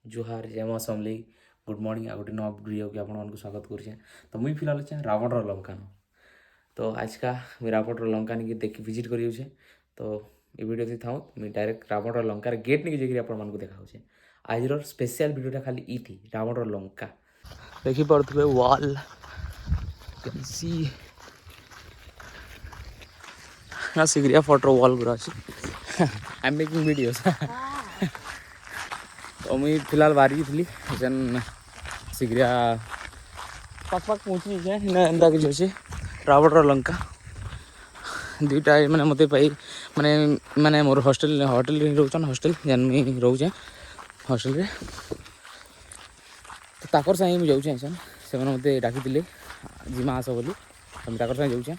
जुहार जय माँ समली good morning आ गोटे नव वीडियो के आपण स्वागत करुचे। तो मुई फिलहाल अच्छे रावण लंका न तो आज का मुझे रावण लंका नहीं देख विजिट कर तो ये वीडियो थी था मुझे डायरेक्ट रावण लंकार गेट नहीं जाकर आपण देखा आज स्पेशल वीडियोटा खाली ई थी रावण लंका देखी पारे वाल ना सिगरिया फोटो वाल गुरा अच्छी आई एम मेकिंग वीडियोस तो मुई फिलहाल बाहरी थी जेन सिगरिया पाक पाक पहुँची एंता कि अच्छे रावण लंका दुईटा मैंने मत पाई माने माने मोर हॉस्टल होटल रोचन हॉस्टल जेन मुझे रोचे हॉस्टल तो ताकर सागे मुझे जाऊँ से मत डाकी जिमा आस बोली तो ताकर सागे जाऊँ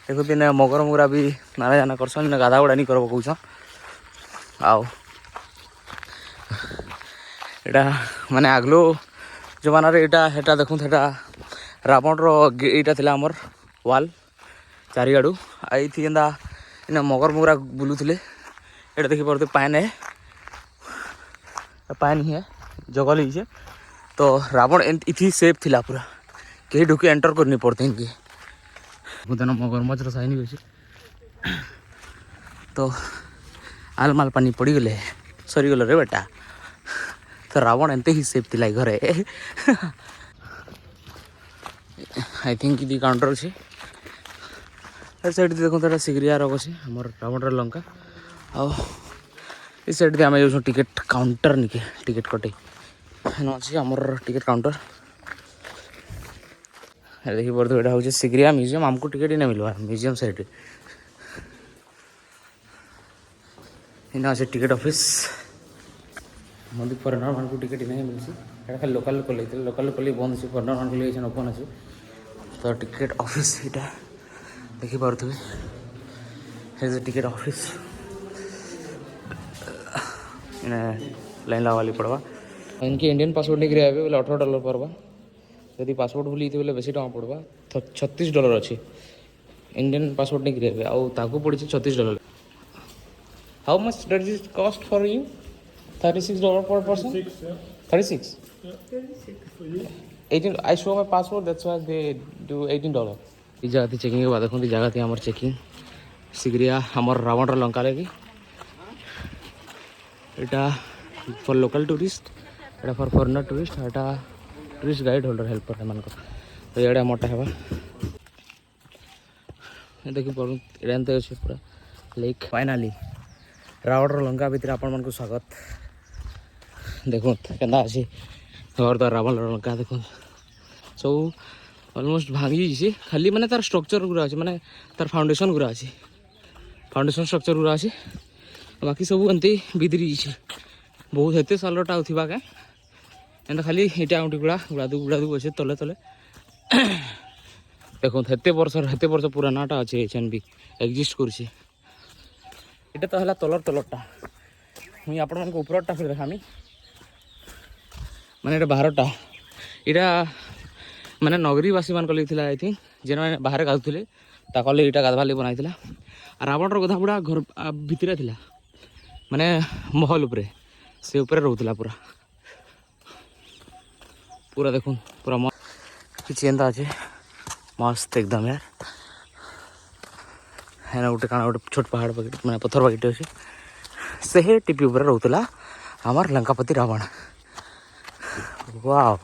देखुती ना मगर मुरा भी नाना जाना करसन गाधा गुड़ा नहीं करब कौन आउ एटा माने आगलो जमाना रे एटा हेटा देखूँ हेटा रावण रो थिला हमर वाल चारिआडू आई थी एंदा इना मगर मुरा बुलूले एटा देखी पारे पान है पान ही है जगल ही तो रावण इथी सेफ थिला पूरा कहीं ढुकी एंटर करनी पड़ते इनकी बुदन मगरमच्छ साइन भी अच्छे तो आल माल पानी पड़ी गले सरीगल रे बेटा तो रावण एंते ही सेफ थिला घरे आई थिंक दी काउंटर अच्छे साइड देखो सिगरिया रोग अच्छे आम रावण लंका आई साइड आम जो टिकेट काउंटर निके टिकेट कटे अच्छे आमर टिकेट काउंटर देखी पारे यहाँ हूँ सिगरिया म्यूजियम आमको टिकेट ही नहीं मिलवा म्यूजियम साइड इना अच्छे टिकेट ऑफिस मंदिर फरेनर मान को टिकेट नहीं मिलसी खाली लोकल लोकल बंद अच्छे फरेनर मान को ओपन अच्छे तो टिकेट ऑफिस यहाँ देखी पारे टिकेट ऑफिस इन्हें लाइन लगा पड़वा इनकी इंडियन पासपोर्ट नहीं गिरे बोले $18 पड़वा यदि पासपोर्ट भूली बोले बेसी टाँग पड़वा $36 अच्छे इंडियन पासपोर्ट नहीं गिरे आउ पड़ी $36 how much does it cost for you $36 per person 36 18 I show my passport that's why they do $18 इस जगह चेकिंग के बाद देखो जगह थी हमार चेकिंग सिगरिया हमार रावण लंका लगी एटा for local tourist Etah for foreigner tourist Etah tourist guide holder helper मान तो ये मोटा है देखी पार एंते अच्छे पूरा लेक फाइनाली रावण लंका भितर आपण मन को स्वागत देखो केना अच्छे घर द्वार रावण लंका देखो सब अलमोस्ट भांगी खाली माने तार स्ट्रक्चर गुरा अच्छे माने तार फाउंडेशन गुरा अच्छे फाउंडेशन स्ट्रक्चर गुरा अच्छे बाकी सब एमती बिदरी बहुत हेते सालटा उठा क्या एंता खाली इटा आउटी गुड़ा गुड़ादू अच्छे तले तले देखो हेते वर्ष पुरानाटा अच्छे एचन भी एक्जिस्ट करुचे इटा तो है तलर तलरटा मुझे आपण मान उपरटा फिर देखामी माने बाहरटा यहाँ माने नगरीवासी मान लगे आई थिंक जेन मैंने बाहर गाधुले ताकले यहाँ गाधवा लगे बनाई रावण गधा बुढ़ा घर भितर थिला माने महल उपरे से उपरे रोला पूरा पूरा देखो पूरा किसी एंता अच्छे मस्त एकदम यार है ना गोटे काना गोटे छोट पहाड़ बाकी मैंने पत्थर बाकी अच्छे से टीपी उपर रोला आमर लंकापति रावण वाह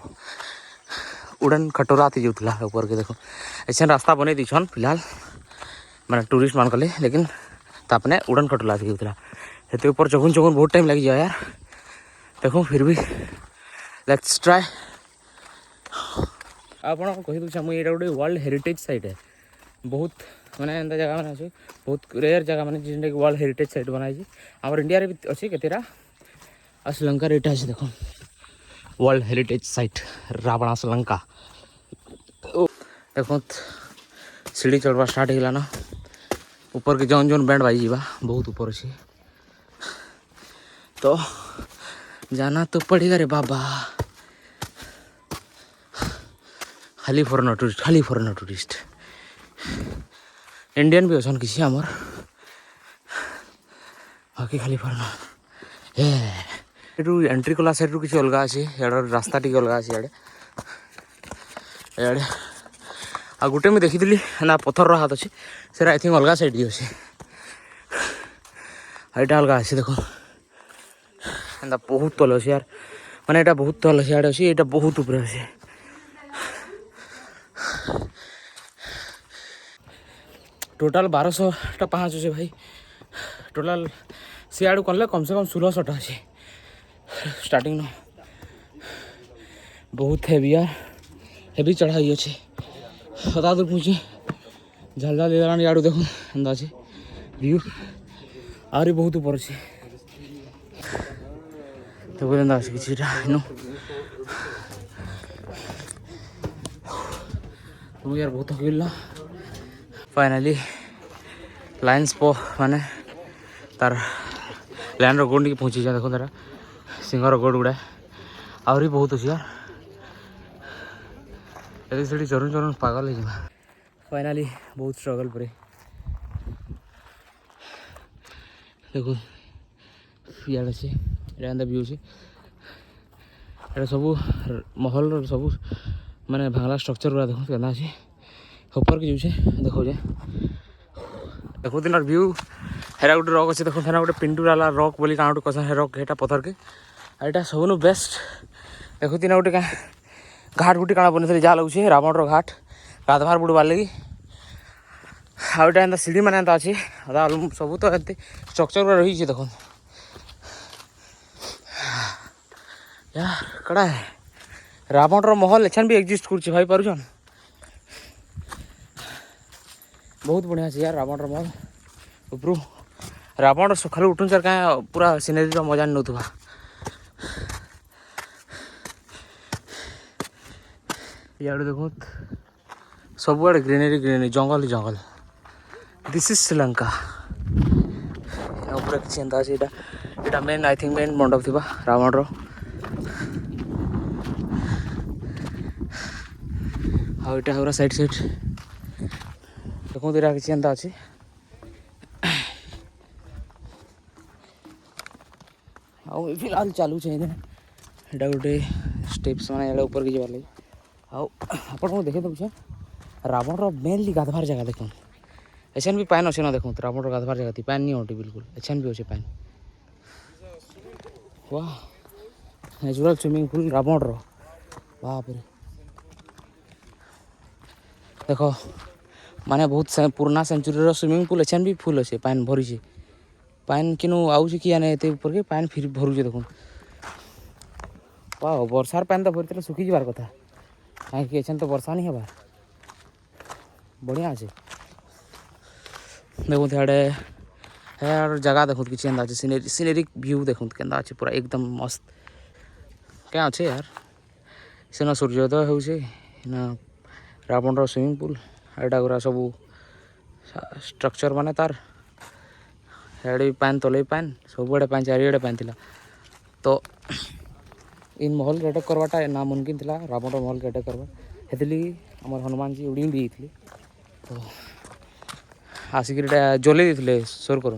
उड़न खटोला थी जोला ऊपर के देखो ऐसे रास्ता बने दीछन फिलहाल मैंने टूरिस्ट मान कले लेकिन तापने उड़न खटोला थी जोला हेते ऊपर चगुन चगुन बहुत टाइम लग जाए यार देखो फिर भी लेट्स ट्राई आपन कही दूँ मुझे यहाँ गोटे वर्ल्ड हेरिटेज साइट है बहुत मैंने एंता जगह मैंने अच्छे बहुत रेयर जगह मैंने जिनटा कि वर्ल्ड हेरिटेज साइट बनाई आम इंडिया रे भी अच्छे केतेरा आ श्रीलंका एटा अच्छे देखो world heritage site Ravan Lanka देखो सीढ़ी चढ़वा स्टार्ट होगा ऊपर के जौन जौन बैंड बाजी जीवा बहुत ऊपर अच्छे तो जाना तो पड़ेगा रे बाबा खाली फॉरेनर टूरिस्ट इंडियन भी अच्छन किसी आमर बाकी खाली फॉरेनर एंट्री कला साइड किसी अलग अच्छे यार रास्ता टी अलग अच्छे इे आ गोटे मुझे देखी ना पथर हाथ अच्छे से आई थिंक अलग साइड अच्छे यहाँ अलग अच्छे देख एंता बहुत तल अच्छे यार माने यहाँ बहुत तल अच्छे अच्छे यहाँ बहुत ऊपर अच्छे टोटाल 1200टा पाँच अच्छे भाई टोटाल सियाड़ू कले कम से कम 1600टा अच्छे स्टार्टिंग न बहुत हेवी यार हेवी चढ़ाई अच्छे हता दूर पहुँचे झाल झाल इलान याड़ू देखो एंता अच्छे व्यू आहरी बहुत ऊपर अच्छे तो एंता अच्छे किसी इनू तो यार बहुत थकिला फाइनाली लाइन्स पो माने तार लैंड गोड़ नहीं पहुँची जाए देखो तारा सिंहर गोड़ गुड़ा आहरी बहुत अच्छे यार ये चरण चरण पागल है फाइनाली बहुत स्ट्रगल पर देखो इे से व्यू से सब महल सब माने भांगला स्ट्रक्चर गुड़ा देखो केना अच्छे ऊपर के जाऊे देखो जे देखो दिन व्यू हेरा गोटे रक अच्छे देखो हेरा गोटे पिंडूराला रक बोली क्या गोटे कसा है रक हेटा पथर के यहाँ सबुन बेस्ट देखो दिन गोटे घाट गुटी काଣା बनी जहाँ लगे रावण घाट गाधवार बुड़बार लगी आउटा एंता सीढ़ी मैंने एंता अच्छे सब तो एंते स्ट्रक्चर गुड़ा रही देख यार कड़ा है रावण महल एछन भी एक्जिस्ट कर भाई पारुछन बहुत बढ़िया से यार रावण महल उपरू रावण सकाल उठुन सर क्या पूरा सीनेरी मजा नौथुआ इे देखो सबुआड़े greenery greenery jungle he jungle this is Sri Lanka ऊपर किसी एंता अच्छे यहाँ मेन आई थिंक मेन मंडप थी रावण हाँ साइड साइड देखो तो किसी एंता अच्छे फिलहाल चालू चाहिए गोटे स्टेप्स मैंने ऊपर की जबार लगे आप देखे तो पूछे रावण मेनली गाधवार जगह देख एछन भी पान अच्छे ना देखो रावण गाधवार जगह थी पान नहीं होटी बिल्कुल एछन भी अच्छे पान वाह नेचुरल स्विमिंग पूल रावण बाप रे देखो माने बहुत पुराना सेंचुरी स्विमिंग पूल एछन भी फुल अच्छे पान भरी पान किनू आउे कि आने एते ऊपर के पान फिर भरुचे देखो वाह वर्षार पान तो भरी सुखी जबार कथा कहीं एछन तो वर्षा नहीं हबार बढ़िया अच्छे देखो यारे यार जगह देखो किसी एंता अच्छे सीनेरी सीनेरिक व्यू देखो केंता अच्छे पूरा एकदम मस्त क्या अच्छे यार सेना सूर्योदय होचे ना रावण स्विमिंग पूल एटा गुरा सब स्ट्रक्चर माने तार हेड़े पान तले पान सब आड़े पान चारिड़े पान थिला तो इन महल के अटैक करवाटा ना मुमकिन था रावण महल के अटैक करवा हेतली आम हनुमान जी उड़ी उड़ी थी तो आसिक जलई देते स्वर कर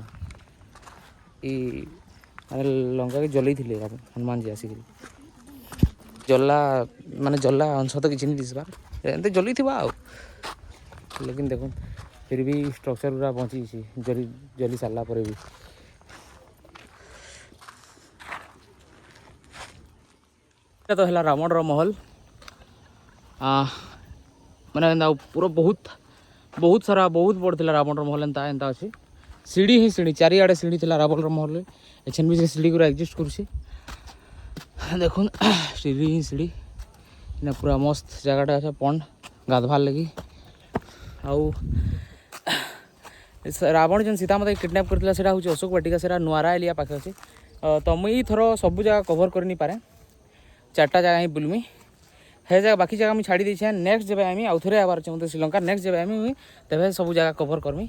लंका के जलई थे हनुमान जी आसिक जला माने जला अंश तो किसी नहीं दिसबार एमती जलई थी लेकिन देखो फिर भी स्ट्रक्चर पूरा बची जली जली सारा पर भी तो है रावण महल माने पूरा बहुत बहुत सारा बहुत बड़ था रावण महल एंता एंता अच्छे सीढ़ी ही सीढ़ी चारिआडे सीढ़ी थी रावण महल एछन भी से सीढ़ी गुरा एक्जिस्ट कर देखो सीढ़ी ही सीढ़ी ना पूरा मस्त जगहटा अच्छे पंड गाधवार लगी आउ रावण जो सीता मत किडनैप करता है हूँ अशोक वाटिका से नुआरा एलिया पाखे अच्छे तो मुई थर सब जगह कभर कर नहीं पारे 4टा जगह ही बुलमी है जगह बाकी जगह मुझे छाड़ी देछे नेक्स्ट जब आमी आउ थरे आबार चाहिए श्रीलंका नेक्स्ट जब आमी तेज सब जगह कभर करमी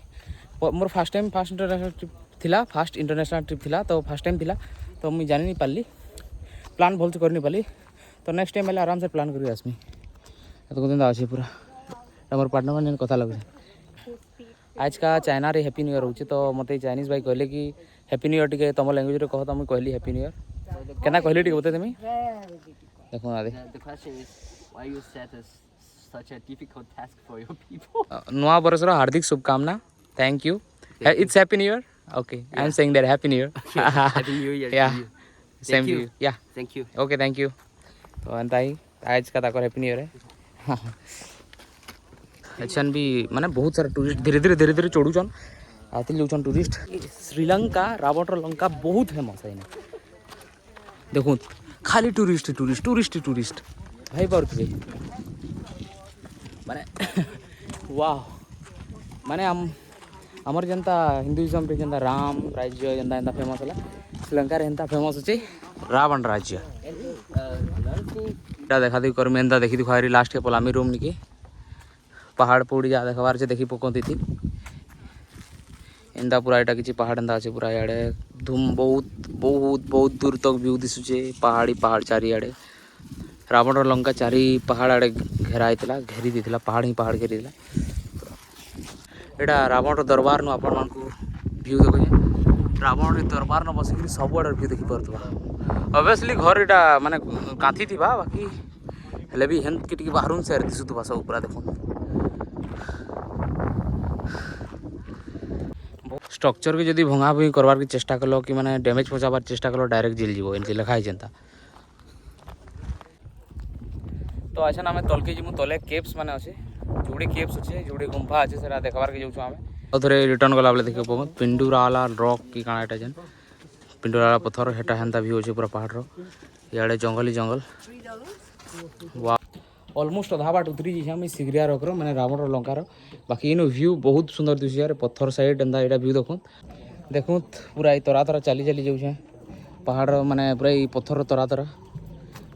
more fast time fast international trip थिला फास्ट इंटरनेशनल ट्रिप थिला तो फास्ट टाइम थिला तो मुझे जानी नहीं पारली प्लान भल से कर नहीं पारली तो नेक्स्ट टाइम आराम से प्लान कर आसमी तो दिन अच्छे पूरा मोर पार्टनर मैंने कथा लगे आज का चाइना रे हैप्पी न्यू ईयर रोचे तो मत चाइनीज भाई कहले कि हैप्पी न्यू ईयर टे तुम लैंग्वेज कह तो मुझे कहली हैप्पी न्यू ईयर केना कहली टी बते तुम देखो आदि The question is why you set such a difficult task for your people. नुआ बरस रो हार्दिक शुभकामना thank you it's happy new year okay I am saying that happy new year Happy New Year या to you. Same you. To you या Thank you. Okay thank you तो अंता ही आज का ताकर हैप्पी न्यू ईयर है एचन भी माने बहुत सारा टूरिस्ट धीरे धीरे चढ़ुचन आते जाऊन टूरिस्ट श्रीलंका रावण लंका बहुत फेमस है देखो खाली टूरिस्ट टूरिस्ट टूरिस्ट टूरिस्ट भाई पारे माने वाह माने आमर जनता हिंदुइज्म रे जनता राम राज्य जनता एंता फेमस है श्रीलंका रे एंता फेमस अच्छे रावण राज्य एटा देखा देखी करमी एंता देखी दिखारी लास्ट के पलामी रूम निके पहाड़ पौड़ी जा देखबार से देखी पकती थी एंता पूरा एटा किसी पहाड़ एंता अच्छे पूरा इे धूम बहुत बहुत बहुत दूर तक व्यू दिशुचे पहाड़ी पहाड़ चारिआड़े रावण लंका चारि पहाड़ आड़े घेराई घेरी देता पहाड़ ही पहाड़ घेरी एटा रावण दरबार नु आपण मानकु व्यू देखो रावण दरबार न बसिक सब आड़े व्यू देखी पारथबा ऑब्वियसली घर एटा माने कांथी थिबा बाकी हेले भी हेन के बाहरुन से दिसुथबा सब पूरा देखो स्ट्रक्चर के जदि भंगा भंगी करवार की चेष्टा कलो कि माने डैमेज पहुँचाबार चेष्टा कलो डायरेक्ट जेल जीवो एमती लिखा है जनता तो अच्छा ना तलके जीमु तले केव्स माने अच्छे जोड़े केव्स अच्छे जोड़े गुंफा अच्छे से देखबार के जाऊँ आम और थे रिटर्न गला बेले देखिए पब पिंडुराला रॉक कि काଣା एटा जेन पिंडुराला पत्थर हेटा हेन्ता व्यू अच्छे पूरा पहाड़ रो इे जंगल ही जंगल वाह ऑलमोस्ट अधा बाट उतरी जाइए आम सिगरिया रॉकर मैंने रावण लंकार बाकी इन व्यू बहुत सुंदर दिशे यार पत्थर साइड एंता यहाँ व्यू देखूँ पूरा ये तरा तरा चली चली जाऊे पहाड़ माने पूरा ये पत्थर तरा तरा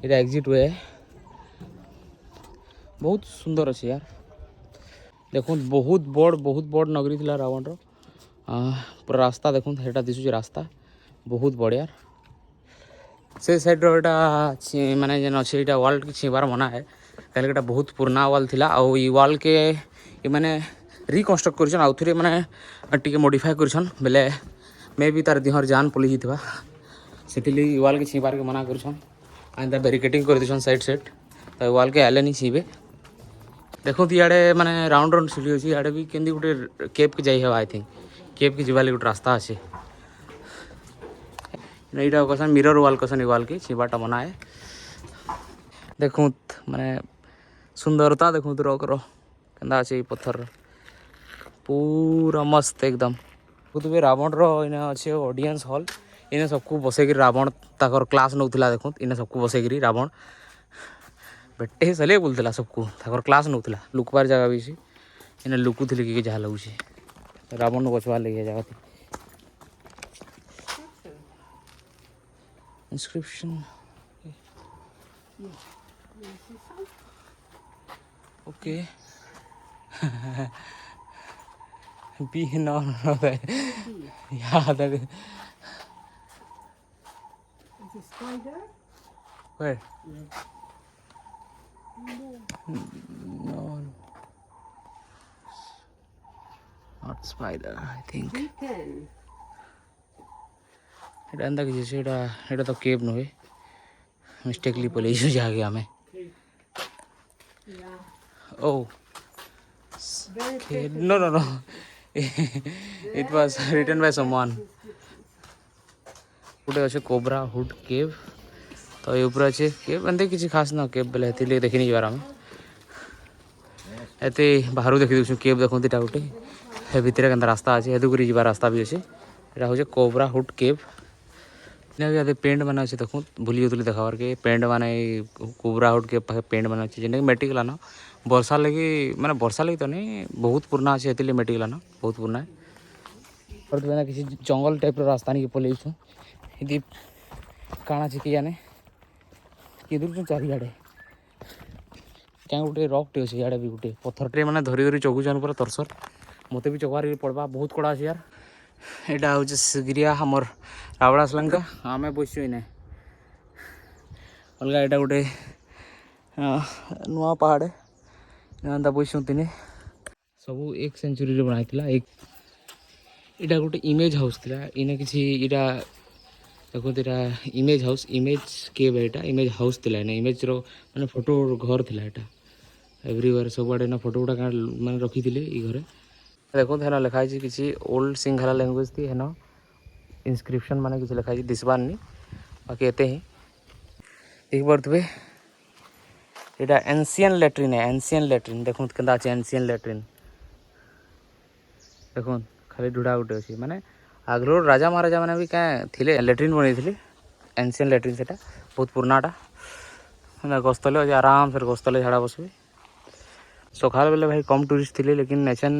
यहाँ एग्जिट वे बहुत सुंदर अच्छे यार देखो बहुत बड़ नगरी थी रावण पूरा रास्ता देखो हेटा दिशुचे रास्ता बहुत बड़ यार से साइड रोटा माने जेन अच्छे यहाँ वाल की छीबार मना है कहीं बहुत पुराना वाल थिला आउ ई वाल के ये माने रिकन्स्ट्रक्ट कर आउ थे माने टी मॉडिफाई कर बेले मे भी तार देहर जान पलि जाइए से वाल के छीबार के मना कर बैरिकेडिंग कर दीछन साइड साइड तो वाल के आले नहीं छीबे देखो इे माने राउंड राउंड सीढ़ी अच्छी इे भी केंदी गोटे केप के जाइए आई थिंक केप के जीवा गोटे रास्ता अच्छे यहाँ कसन मिरर वाल कसन वाल के छीबाटा मना है देखूँ माने सुंदरता देखूँ रॉक रो केंदा अच्छे पत्थर पूरा मस्त एकदम खुद भी रावण रो इने अच्छे ऑडियंस हॉल इने सबको बसैक रावण ताकर क्लास नौला देखूँ इने सबको बसैक रावण बेटे सले बोलता सबको ताकर क्लास नौला लुकबार जगह भी इन्हें लुकुले कि जहाँ लगुचे रावण बचवार लगे जगह थी इंस्क्रिप्शन ओके बी no yeah that is It's a spider? where No. no not spider I think Chicken. এটা এন্তা কিছু এটা এটা তো কেভ নয় মিস্টেকলি পলে ইস্যু জায়গা আমি Yeah. oh Very okay. No it was written by someone गोटे अच्छे कोबरा हुड केव तो ये ऊपर अच्छे केव एंते किसी खास ना केव बेले हेती देखी नहीं जारा एते बाहर देखी दूँ केव देखो इटा गोटे हे भितर के रास्ता अच्छे हेतुकरी जा रास्ता भी अच्छे यहाँ हूँ कोबरा हुड केव इन्हें पेंट बना अच्छे देखो भूली जाऊली देखार के पेंट माने कोबरा हुड के पेंट बना अच्छे जेने मेटिक लाना वर्षा लगी माने वर्षा लगी तो नहीं बहुत पुराना अच्छे हेती मेटिक लाना बहुत पुराना है और तो किसी जंगल टाइप रास्ता नहीं पलि यदि काଣା कि जाने किधर चारिआड़े क्या गोटे रक्टे अच्छे इे भी गोटे पत्थर मैंने धरी धरी चौकुचान पूरा तरसर मत भी चौकार पड़वा बहुत कड़ा अच्छे यार यहाँ हूँ सिगिरिया हमर रावण श्रीलंका आम बसु इने अलग यहाँ गोटे नुआ पहाड़ एंता बसु तीन सब 1 सेंचुरी बनाई एक इटा गोटे इमेज हाउस थिला इने किसी इटा देखो तेरा इमेज हाउस केव है, इमेज हाउस थिला ना, इमेज रो माने फोटो घर थिला एटा एवरीवेयर सब आड़े ना फोटो गुटा माने रखी थिले ई घरे। देखो हेना लिखा है किसी ओल्ड सिंघला लैंग्वेज थी हेना इंस्क्रिप्शन माने किसी लिखा है दिसबार नहीं बाकी एते ही एक बार तुबे एटा एंशियन लैट्रिन है, एंशियन लैट्रिन देखो केंदा আছে एंशियन लैट्रिन देखो खाली ढुड़ा गुटे अछि माने आगरो राजा महाराजा माने भी क्या थिले लैट्रिन बनै थिले एंशियन लैट्रिन सेटा बहुत पुरानाटा ना गस्तले आराम से गस्तले झाड़ा बसबे सकाल बेले भाई कम टूरिस्ट थिले लेकिन एछन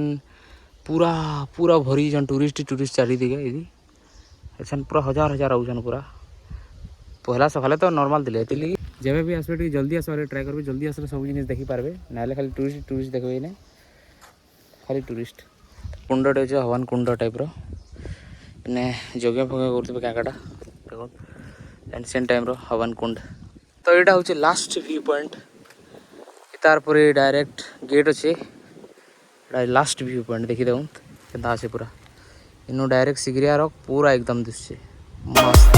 पूरा पूरा भरी जन टूरिस्ट चारी दिगे इदी एछन पूरा हजार हजार आउछन पूरा पहला सकाले तो नॉर्मल दिले एतिली जेबे भी आसबे टी जल्दी आसबारे ट्राई करबे जल्दी आसले सब जिनिस देखि पारबे नाले खाली टूरिस्ट देखबे ने खाली टूरिस्ट कुंडटे अछि हवन कुंड टाइप रो ने जोगे फगे करथबे काकाटा देखो एंशियंट टाइम रो हवन कुंड। तो एटा होछि लास्ट व्यू पॉइंट तार परे डायरेक्ट गेट अछि एटा लास्ट व्यू पॉइंट देखि देउन केदा আছে पूरा इनो डायरेक्ट सिगरिया रो पूरा एकदम दिसছে मस्त।